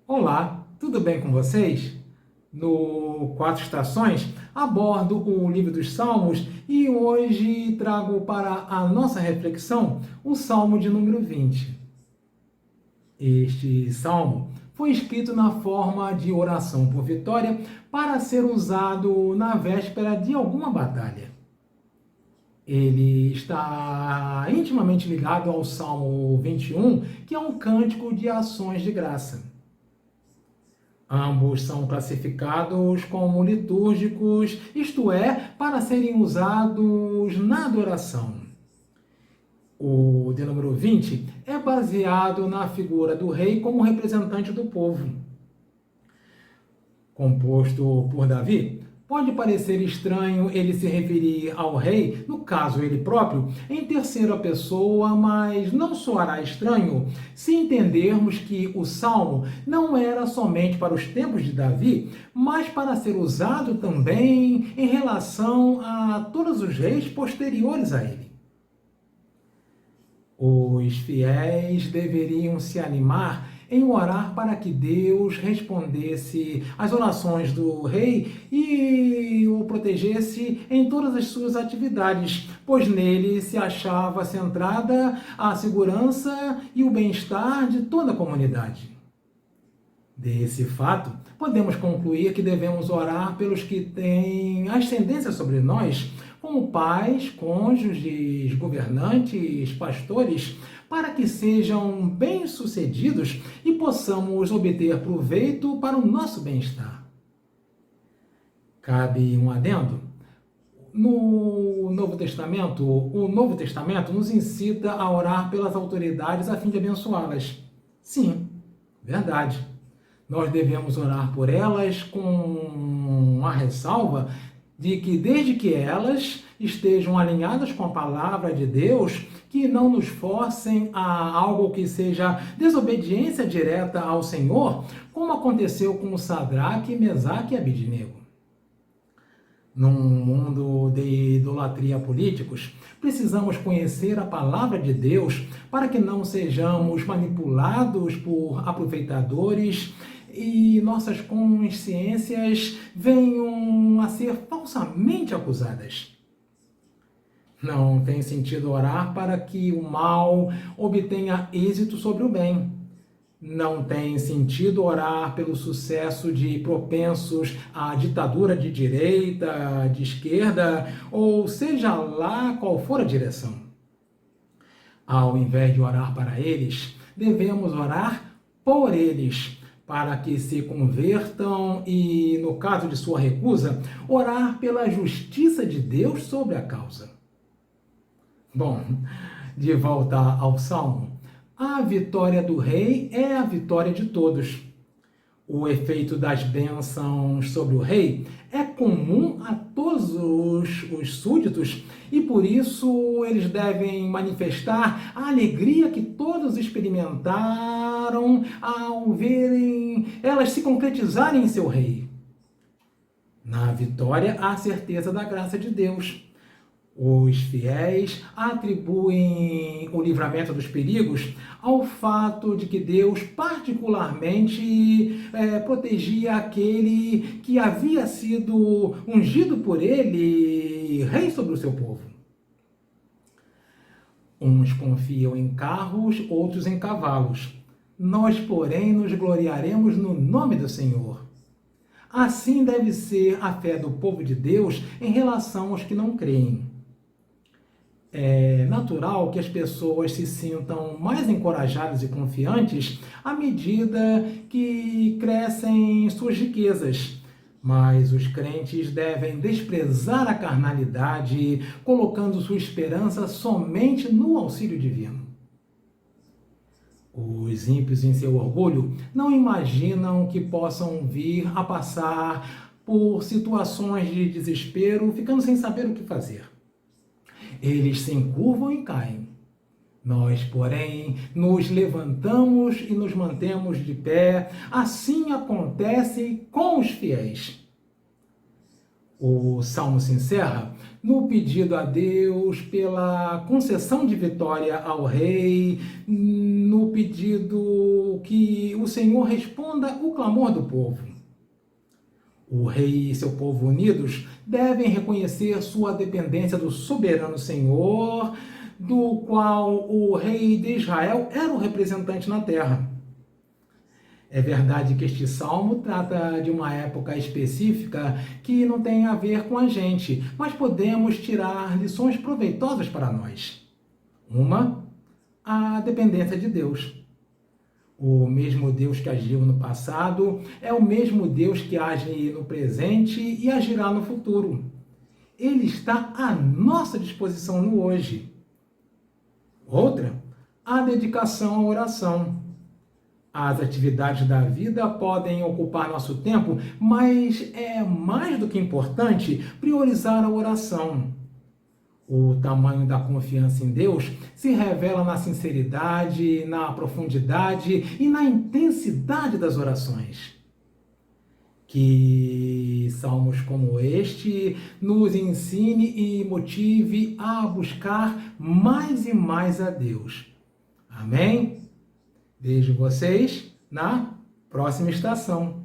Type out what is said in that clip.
Olá, tudo bem com vocês? No Quatro Estações, abordo o livro dos Salmos e hoje trago para a nossa reflexão o Salmo de número 20. Este salmo foi escrito na forma de oração por vitória para ser usado na véspera de alguma batalha. Ele está intimamente ligado ao Salmo 21, que é um cântico de ações de graça. Ambos são classificados como litúrgicos, isto é, para serem usados na adoração. O de número 20 é baseado na figura do rei como representante do povo. Composto por Davi, pode parecer estranho ele se referir ao rei, no caso ele próprio, em terceira pessoa, mas não soará estranho se entendermos que o salmo não era somente para os tempos de Davi, mas para ser usado também em relação a todos os reis posteriores a ele. Os fiéis deveriam se animar em orar para que Deus respondesse às orações do rei e o protegesse em todas as suas atividades, pois nele se achava centrada a segurança e o bem-estar de toda a comunidade. Desse fato, podemos concluir que devemos orar pelos que têm ascendência sobre nós, como pais, cônjuges, governantes, pastores, para que sejam bem-sucedidos e possamos obter proveito para o nosso bem-estar. Cabe um adendo. No Novo Testamento, o Novo Testamento nos incita a orar pelas autoridades a fim de abençoá-las. Sim, verdade. Nós devemos orar por elas com a ressalva de que desde que elas estejam alinhadas com a palavra de Deus, que não nos forcem a algo que seja desobediência direta ao Senhor, como aconteceu com Sadraque, Mesaque e Abidnego. Num mundo de idolatria a políticos, precisamos conhecer a palavra de Deus para que não sejamos manipulados por aproveitadores e nossas consciências venham a ser falsamente acusadas. Não tem sentido orar para que o mal obtenha êxito sobre o bem. Não tem sentido orar pelo sucesso de propensos à ditadura de direita, de esquerda, ou seja lá qual for a direção. Ao invés de orar para eles, devemos orar por eles, para que se convertam e, no caso de sua recusa, orar pela justiça de Deus sobre a causa. Bom, de volta ao Salmo. A vitória do rei é a vitória de todos. O efeito das bênçãos sobre o rei é comum a todos os súditos e por isso eles devem manifestar a alegria que todos experimentaram ao verem elas se concretizarem em seu rei. Na vitória há a certeza da graça de Deus. Os fiéis atribuem o livramento dos perigos ao fato de que Deus particularmente protegia aquele que havia sido ungido por ele, rei sobre o seu povo. Uns confiam em carros, outros em cavalos. Nós, porém, nos gloriaremos no nome do Senhor. Assim deve ser a fé do povo de Deus em relação aos que não creem. É natural que as pessoas se sintam mais encorajadas e confiantes à medida que crescem suas riquezas. Mas os crentes devem desprezar a carnalidade, colocando sua esperança somente no auxílio divino. Os ímpios, em seu orgulho, não imaginam que possam vir a passar por situações de desespero, ficando sem saber o que fazer. Eles se encurvam e caem. Nós, porém, nos levantamos e nos mantemos de pé. Assim acontece com os fiéis. O Salmo se encerra no pedido a Deus pela concessão de vitória ao rei, no pedido que o Senhor responda o clamor do povo. O rei e seu povo unidos devem reconhecer sua dependência do soberano Senhor, do qual o rei de Israel era o representante na terra. É verdade que este salmo trata de uma época específica que não tem a ver com a gente, mas podemos tirar lições proveitosas para nós. Uma, a dependência de Deus. O mesmo Deus que agiu no passado é o mesmo Deus que age no presente e agirá no futuro. Ele está à nossa disposição no hoje. Outra, a dedicação à oração. As atividades da vida podem ocupar nosso tempo, mas é mais do que importante priorizar a oração. O tamanho da confiança em Deus se revela na sinceridade, na profundidade e na intensidade das orações. Que salmos como este nos ensine e motive a buscar mais e mais a Deus. Amém? Vejo vocês na próxima estação.